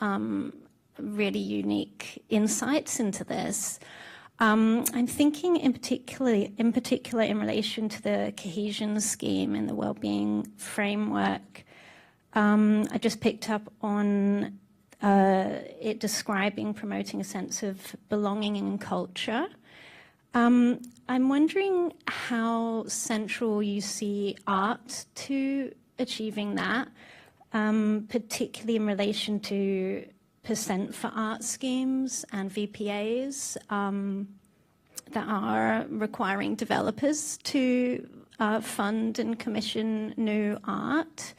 really unique insights into this. I'm thinking in particular in relation to the cohesion scheme and the wellbeing framework. I just picked up on it describing promoting a sense of belonging and culture. I'm wondering how central you see art to achieving that, particularly in relation to percent for art schemes and VPAs that are requiring developers to fund and commission new art.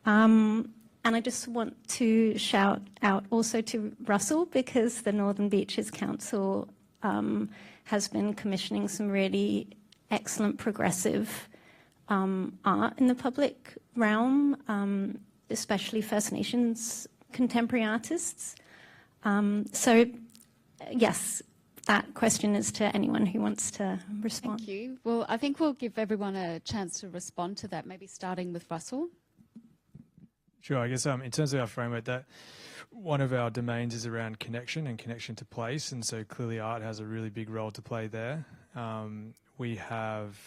And I just want to shout out also to Russell, because the Northern Beaches Council has been commissioning some really excellent progressive art in the public realm, especially First Nations contemporary artists. So, yes, that question is to anyone who wants to respond. Thank you. Well, I think we'll give everyone a chance to respond to that, maybe starting with Russell. Sure. I guess in terms of our framework, that one of our domains is around connection and connection to place, and so clearly art has a really big role to play there. We have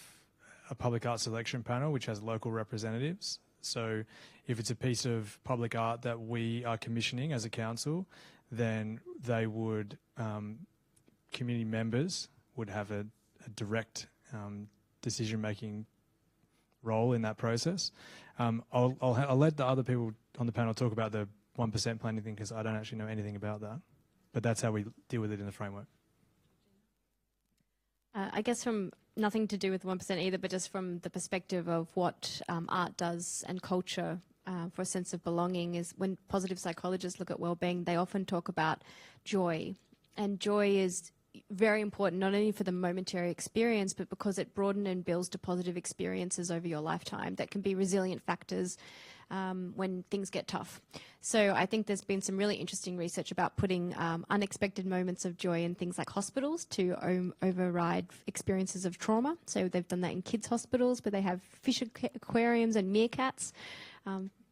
a public art selection panel which has local representatives. So if it's a piece of public art that we are commissioning as a council, then they would, community members would have a direct decision-making role in that process. I'll let the other people on the panel talk about the 1% planning thing, because I don't actually know anything about that. But that's how we deal with it in the framework. I guess from nothing to do with 1% either, but just from the perspective of what art does and culture for a sense of belonging, is when positive psychologists look at wellbeing, they often talk about joy. And joy is very important, not only for the momentary experience, but because it broadens and builds to positive experiences over your lifetime that can be resilient factors when things get tough. So I think there's been some really interesting research about putting unexpected moments of joy in things like hospitals to override experiences of trauma. So they've done that in kids' hospitals where they have fish aquariums and meerkats.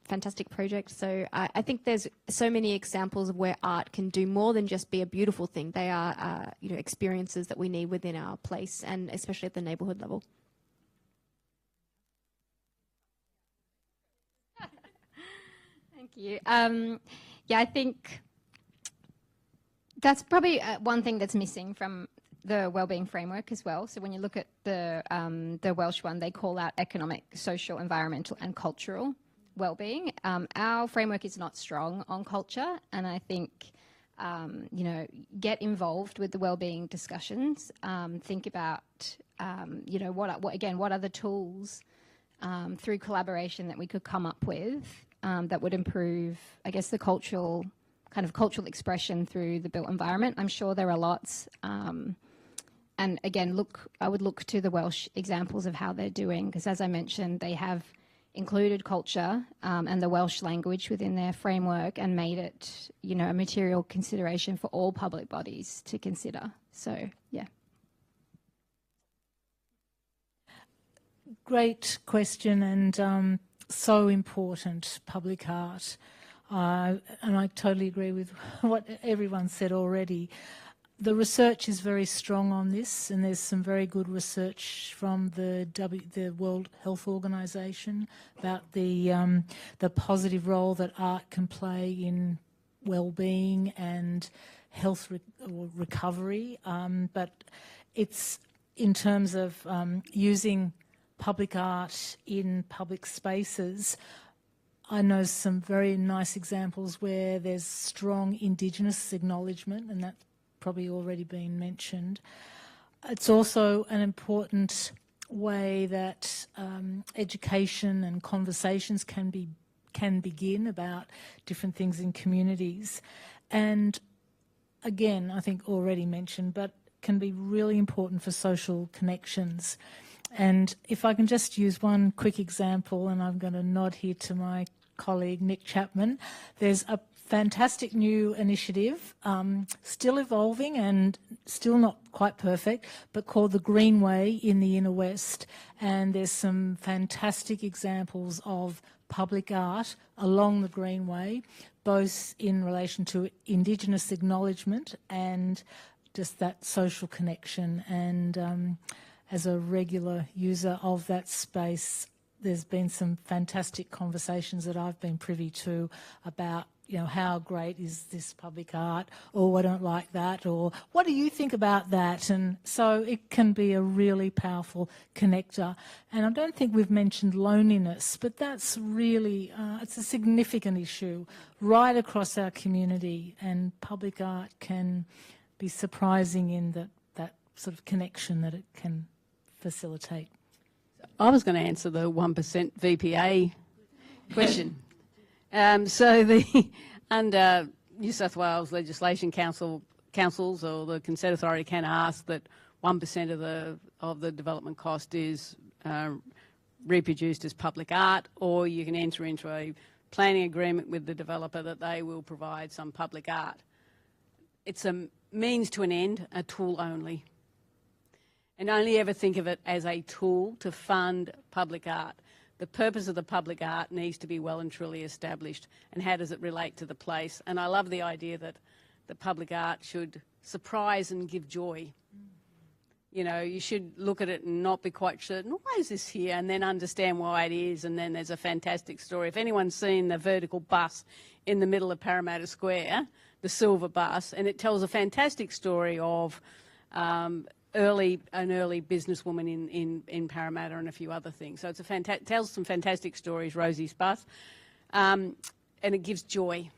Fantastic project. So I think there's so many examples of where art can do more than just be a beautiful thing. They are experiences that we need within our place, and especially at the neighbourhood level. Thank you. Yeah, I think that's probably one thing that's missing from the wellbeing framework as well. So when you look at the Welsh one, they call out economic, social, environmental and cultural wellbeing. Our framework is not strong on culture, and I think get involved with the wellbeing discussions. Think about what are the tools through collaboration that we could come up with that would improve, I guess, the cultural expression through the built environment. I'm sure there are lots. And again, I would look to the Welsh examples of how they're doing, because as I mentioned, they have included culture and the Welsh language within their framework and made it, a material consideration for all public bodies to consider. So, yeah. Great question, and so important, public art. And I totally agree with what everyone said already. The research is very strong on this, and there's some very good research from the World Health Organization about the positive role that art can play in well-being and health recovery. But it's in terms of using public art in public spaces. I know some very nice examples where there's strong Indigenous acknowledgement, and that's probably already been mentioned. It's also an important way that education and conversations can begin about different things in communities. And again, I think already mentioned, but can be really important for social connections. And if I can just use one quick example, and I'm going to nod here to my colleague Nick Chapman, there's a fantastic new initiative, still evolving and still not quite perfect, but called the Greenway in the Inner West. And there's some fantastic examples of public art along the Greenway, both in relation to Indigenous acknowledgement and just that social connection. And as a regular user of that space, there's been some fantastic conversations that I've been privy to about, how great is this public art, or I don't like that, or what do you think about that? And so it can be a really powerful connector. And I don't think we've mentioned loneliness, but that's really, it's a significant issue right across our community, and public art can be surprising in that sort of connection that it can facilitate. I was going to answer the 1% VPA question. So under New South Wales legislation, councils or the consent authority can ask that 1% of the development cost is reproduced as public art, or you can enter into a planning agreement with the developer that they will provide some public art. It's a means to an end, a tool only. And only ever think of it as a tool to fund public art. The purpose of the public art needs to be well and truly established, and how does it relate to the place? And I love the idea that the public art should surprise and give joy. You should look at it and not be quite certain, why is this here? And then understand why it is, and then there's a fantastic story. If anyone's seen the vertical bus in the middle of Parramatta Square, the silver bus, and it tells a fantastic story of an early businesswoman in Parramatta and a few other things. So it tells some fantastic stories, Rosie's bus, and it gives joy.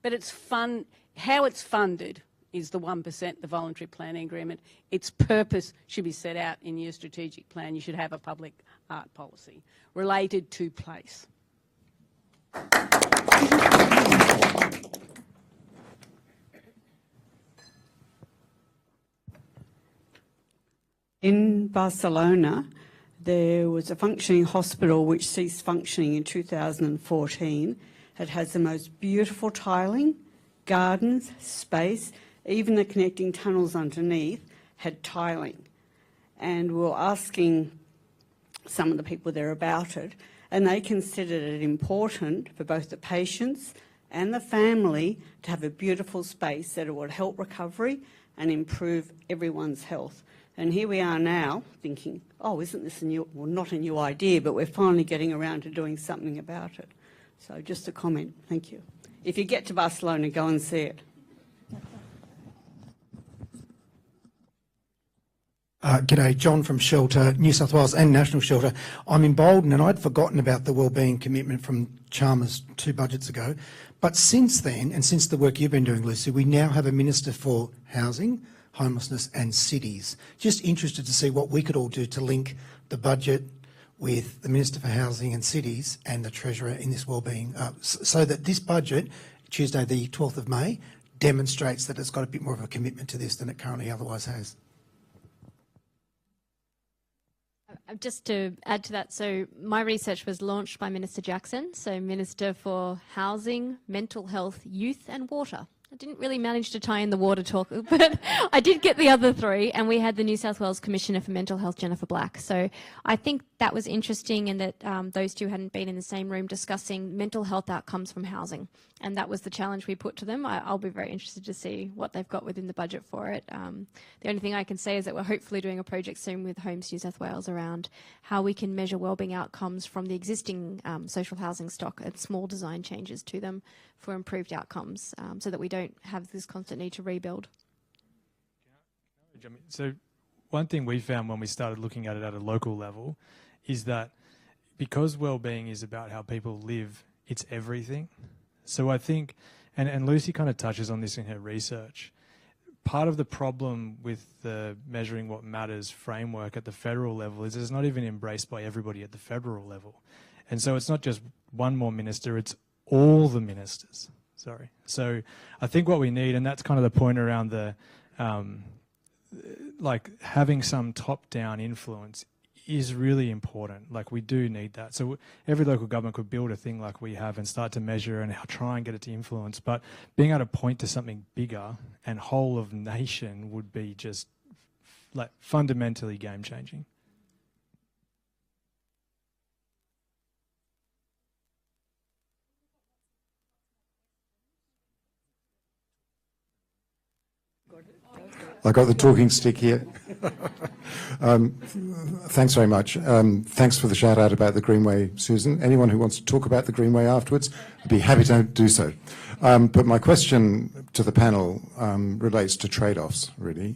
But it's fun. How it's funded is the 1%, the voluntary planning agreement. Its purpose should be set out in your strategic plan. You should have a public art policy related to place. In Barcelona, there was a functioning hospital which ceased functioning in 2014. It has the most beautiful tiling, gardens, space, even the connecting tunnels underneath had tiling. And we were asking some of the people there about it, and they considered it important for both the patients and the family to have a beautiful space that it would help recovery and improve everyone's health. And here we are now thinking, oh, isn't this not a new idea, but we're finally getting around to doing something about it. So just a comment, thank you. If you get to Barcelona, go and see it. G'day, John from Shelter, New South Wales and National Shelter. I'm emboldened, and I'd forgotten about the wellbeing commitment from Chalmers 2 budgets ago. But since then, and since the work you've been doing, Lucy, we now have a Minister for Housing, Homelessness and Cities. Just interested to see what we could all do to link the budget with the Minister for Housing and Cities and the Treasurer in this wellbeing, so that this budget, Tuesday the 12th of May, demonstrates that it's got a bit more of a commitment to this than it currently otherwise has. Just to add to that, so my research was launched by Minister Jackson, so Minister for Housing, Mental Health, Youth and Water. I didn't really manage to tie in the water talk, but I did get the other three, and we had the New South Wales Commissioner for Mental Health, Jennifer Black. So I think that was interesting, in that those two hadn't been in the same room discussing mental health outcomes from housing, and that was the challenge we put to them. I'll be very interested to see what they've got within the budget for it. The only thing I can say is that we're hopefully doing a project soon with Homes New South Wales around how we can measure wellbeing outcomes from the existing social housing stock and small design changes to them for improved outcomes, so that we don't have this constant need to rebuild. So one thing we found when we started looking at it at a local level is that because wellbeing is about how people live, it's everything. So I think, and Lucy kind of touches on this in her research, part of the problem with the measuring what matters framework at the federal level is it's not even embraced by everybody at the federal level. And so it's not just one more minister, it's all the ministers. Sorry. So I think what we need, and that's kind of the point around the, like having some top-down influence is really important. Like we do need that. So every local government could build a thing like we have and start to measure and try and get it to influence. But being able to point to something bigger and whole of nation would be just like fundamentally game-changing. I got the talking stick here. Thanks very much. Thanks for the shout out about the Greenway, Susan. Anyone who wants to talk about the Greenway afterwards, I'd be happy to do so. But my question to the panel relates to trade-offs, really.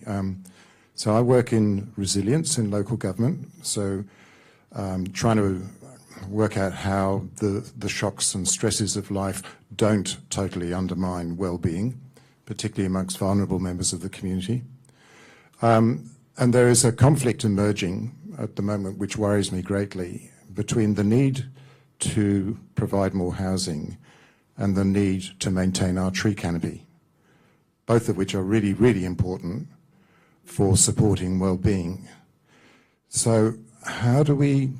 So I work in resilience in local government, so trying to work out how the shocks and stresses of life don't totally undermine well-being, particularly amongst vulnerable members of the community. And there is a conflict emerging at the moment which worries me greatly between the need to provide more housing and the need to maintain our tree canopy, both of which are really, really important for supporting well-being. So how do we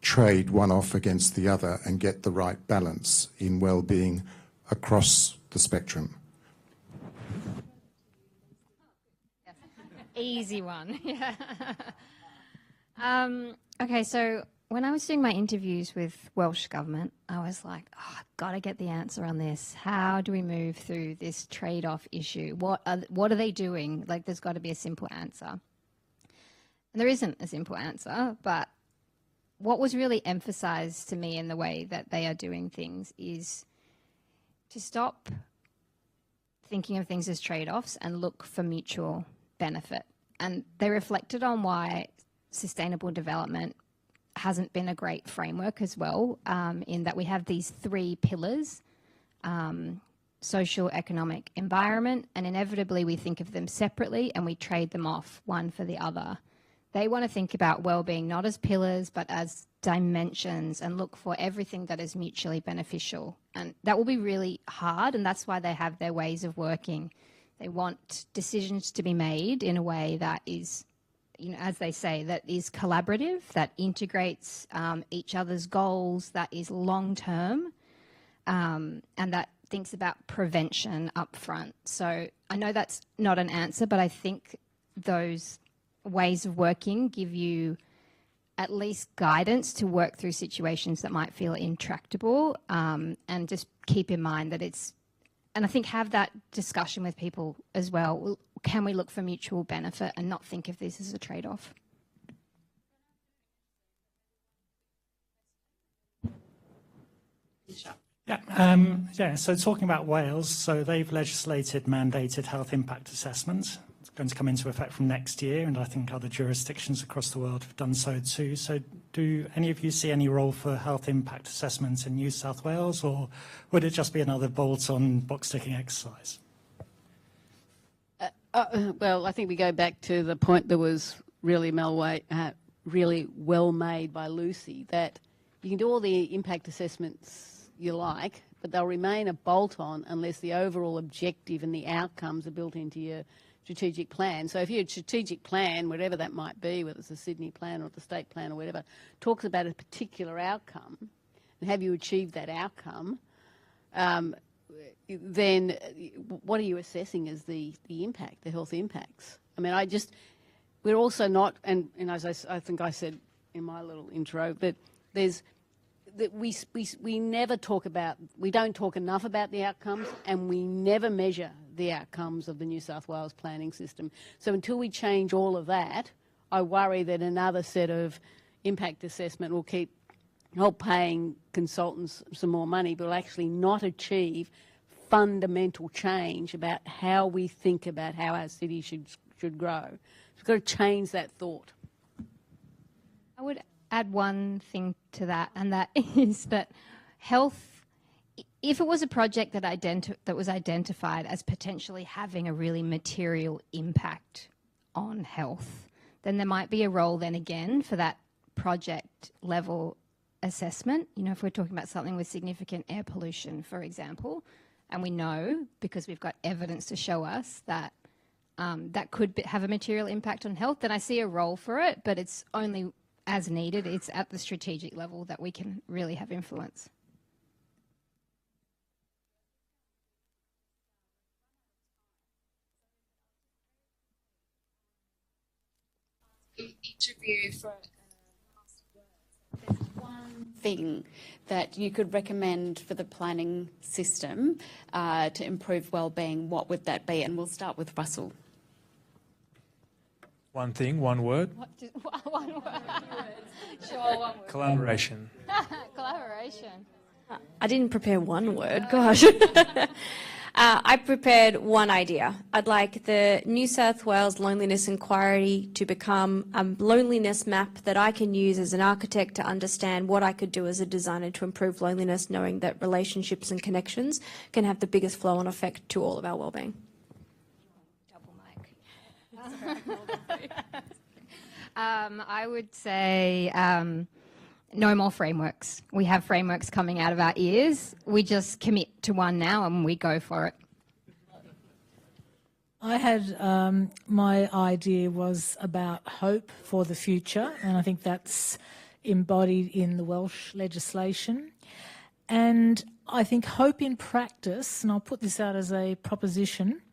trade one off against the other and get the right balance in well-being across the spectrum? Easy one. Yeah. Okay, so when I was doing my interviews with Welsh Government, I was like, oh, I've got to get the answer on this. How do we move through this trade-off issue? What are they doing? Like, there's got to be a simple answer. And there isn't a simple answer, but what was really emphasised to me in the way that they are doing things is to stop thinking of things as trade-offs and look for mutual benefit. And they reflected on why sustainable development hasn't been a great framework as well, in that we have these three pillars, social, economic, environment, and inevitably we think of them separately and we trade them off one for the other. They want to think about well-being not as pillars but as dimensions and look for everything that is mutually beneficial. And that will be really hard, and that's why they have their ways of working. They want decisions to be made in a way that is, you know, as they say, that is collaborative, that integrates each other's goals, that is long-term, and that thinks about prevention up front. So I know that's not an answer, but I think those ways of working give you at least guidance to work through situations that might feel intractable, and just keep in mind that it's, and I think have that discussion with people as well. Can we look for mutual benefit and not think of this as a trade-off? Yeah, so talking about Wales, so they've legislated mandated health impact assessments. It's going to come into effect from next year, and I think other jurisdictions across the world have done so too. So do any of you see any role for health impact assessments in New South Wales, or would it just be another bolt-on box-ticking exercise? Well, I think we go back to the point that was really well made by Lucy, that you can do all the impact assessments you like, but they'll remain a bolt-on unless the overall objective and the outcomes are built into your strategic plan. So if your strategic plan, whatever that might be, whether it's the Sydney plan or the state plan or whatever, talks about a particular outcome, and have you achieved that outcome, then what are you assessing as the impact, the health impacts? I mean, we're also not, and as I think I said in my little intro, that we never talk about, we don't talk enough about the outcomes, and we never measure the outcomes of the New South Wales planning system. So until we change all of that, I worry that another set of impact assessment will keep paying consultants some more money, but will actually not achieve fundamental change about how we think about how our city should grow. We've got to change that thought. I would add one thing to that, and that is that health, if it was a project that was identified as potentially having a really material impact on health, then there might be a role then again for that project level assessment. You know, if we're talking about something with significant air pollution, for example, and we know, because we've got evidence to show us that that could have a material impact on health, then I see a role for it, but it's only as needed. It's at the strategic level that we can really have influence. Interview for there's one thing that you could recommend for the planning system to improve wellbeing. What would that be? And we'll start with Russell. One thing, one word. One word. Sure, one word. Collaboration. Collaboration. I didn't prepare one word, gosh. I prepared one idea. I'd like the New South Wales Loneliness Inquiry to become a loneliness map that I can use as an architect to understand what I could do as a designer to improve loneliness, knowing that relationships and connections can have the biggest flow-on effect to all of our wellbeing. Double mic. I would say no more frameworks. We have frameworks coming out of our ears. We just commit to one now and we go for it. I had my idea was about hope for the future, and I think that's embodied in the Welsh legislation. And I think hope in practice, and I'll put this out as a proposition,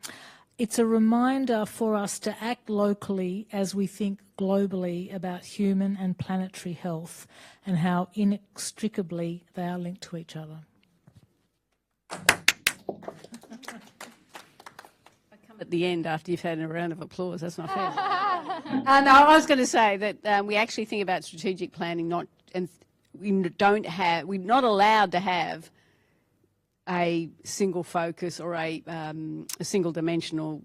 it's a reminder for us to act locally as we think globally about human and planetary health and how inextricably they are linked to each other. At the end, after you've had a round of applause, that's not fair. No, I was going to say that we actually think about strategic planning, we're not allowed to have a single focus or a single dimensional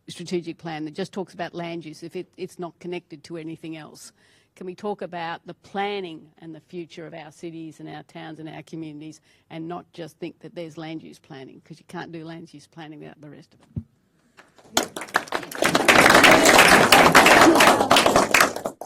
strategic plan that just talks about land use if it's not connected to anything else. Can we talk about the planning and the future of our cities and our towns and our communities and not just think that there's land use planning, because you can't do land use planning without the rest of it.